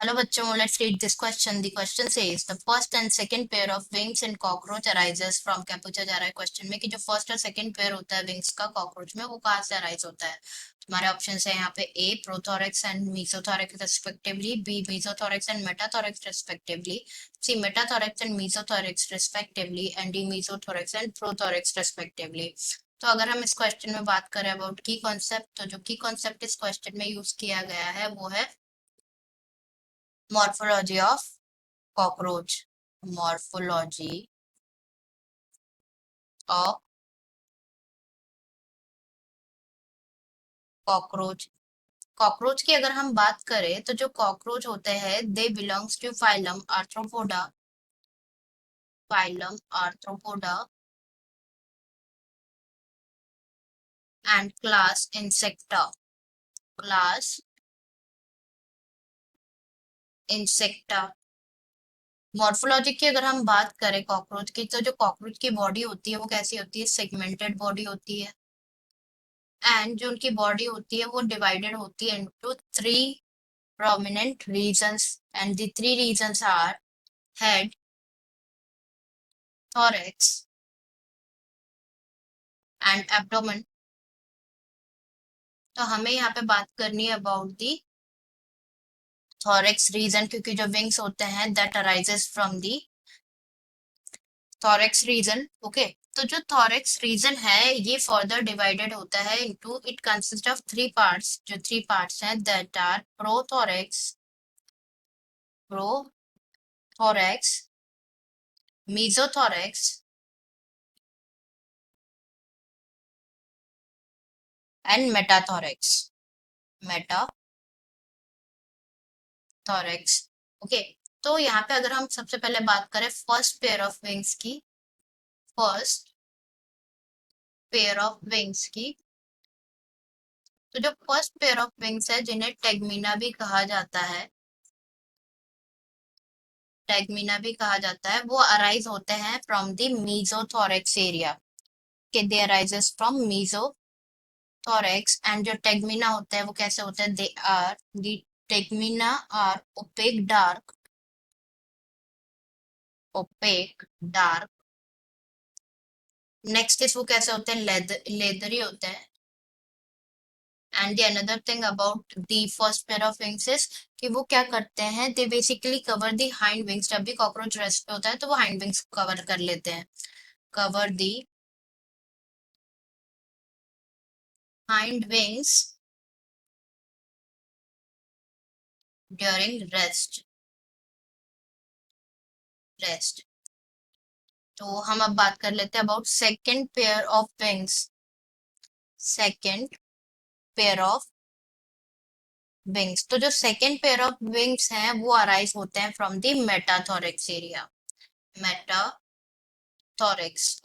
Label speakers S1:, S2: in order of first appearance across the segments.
S1: Hello बच्चों, let's read this question. The question says the first and second pair of wings in cockroach arises from, क्या पूछा जा रहा है question में कि जो फर्स्ट और सेकंड पेयर होता है विंग्स का कॉकरोच में वो कहाँ से अराइज होता है। तुम्हारे ऑप्शन है यहाँ पे A prothorax and mesothorax respectively, B mesothorax and metathorax respectively, C metathorax and mesothorax respectively and D mesothorax and prothorax respectively. तो अगर हम इस क्वेश्चन में बात करें अबाउट की कॉन्सेप्ट, तो जो की कॉन्सेप्ट इस क्वेश्चन में यूज किया गया है वो है morphology of cockroach. Morphology of cockroach. Cockroach की अगर हम बात करें तो जो कॉकरोच होते हैं they belongs to phylum Arthropoda, phylum Arthropoda and class Insecta, class Insecta. Morphology की अगर हम बात करें कॉकरोच की, तो जो कॉकरोच की बॉडी होती है वो कैसी होती है, सेगमेंटेड बॉडी होती है। एंड जो उनकी बॉडी होती है वो डिवाइडेड होती है into three prominent regions, and the three regions are head, thorax and abdomen. तो हमें यहाँ पे बात करनी है अबाउट दी thorax region, क्योंकि जो wings होते हैं that arises from the thorax region. Okay, तो जो thorax region है ये further divided होता है into, it consists of three parts. जो three parts हैं that are prothorax, prothorax, mesothorax and metathorax, metathorax. Okay, तो यहाँ पे अगर हम सबसे पहले बात करें फर्स्ट पेयर ऑफ विंग्स की, फर्स्ट पेयर ऑफ विंग्स की, तो जो फर्स्ट पेयर ऑफ विंग्स है जिन्हें टेगमीना भी कहा जाता है, टेगमीना भी कहा जाता है, वो अराइज होते हैं फ्रॉम द मीजोथोरेक्स एरिया, के they arises from mesothorax. And जो टेगमीना होते हैं वो कैसे होते हैं, they are the tegmina are opaque dark, opaque dark. Next is वो कैसे होते हैं, लेदरी होते हैं। And the another thing about the first pair of wings is कि वो क्या करते हैं, they basically cover the hind wings. जब भी कॉकरोच रेस्ट पे होता है तो वो हाइंड विंग्स कवर कर लेते हैं, cover the hind wings during rest. तो हम अब बात कर लेते हैं about second pair of wings, second pair of wings. तो जो सेकेंड पेयर ऑफ विंग्स हैं वो अराइज होते हैं from the metathorax area, metathorax.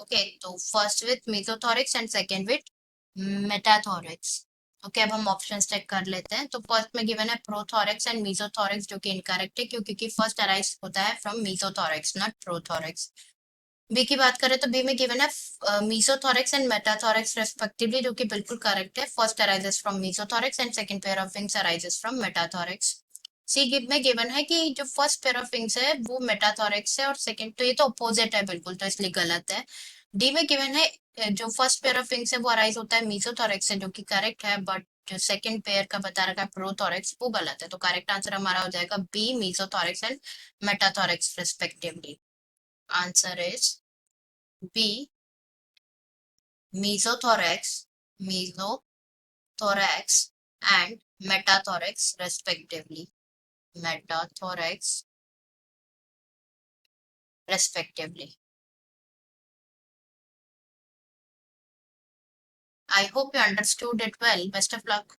S1: Okay, तो first with mesothorax and second with metathorax. Okay, अब हम ऑप्शन चेक कर लेते हैं। तो फर्स्ट में गिवन है प्रोथोरेक्स एंड मीजोथोरेक्स, जो कि इनकरेक्ट है क्योंकि फर्स्ट अराइज होता है from mesothorax not prothorax. B की बात करें तो बी में गिवन है मीजोथोरेक्स एंड मेटाथोरेक्स रेस्पेक्टिवली, जो कि बिल्कुल करेक्ट है। First arises from mesothorax and second pair of wings arises from metathorax. C give में गिवन है कि जो फर्स्ट पेयर ऑफ विंग्स है वो मेटाथोरेक्स है और सेकंड, तो ये तो अपोजिट है बिल्कुल, तो इसलिए गलत है। डी में गिवन है जो फर्स्ट पेयर ऑफ विंग्स है वो अराइज होता है मीजोथोरेक्स से, जो कि करेक्ट है, बट जो सेकंड पेयर का बता रखा है प्रोथोरेक्स वो गलत है। तो करेक्ट आंसर हमारा हो जाएगा B mesothorax and metathorax respectively. Answer is B mesothorax, mesothorax and metathorax respectively, metathorax respectively. I hope you understood it well. Best of luck.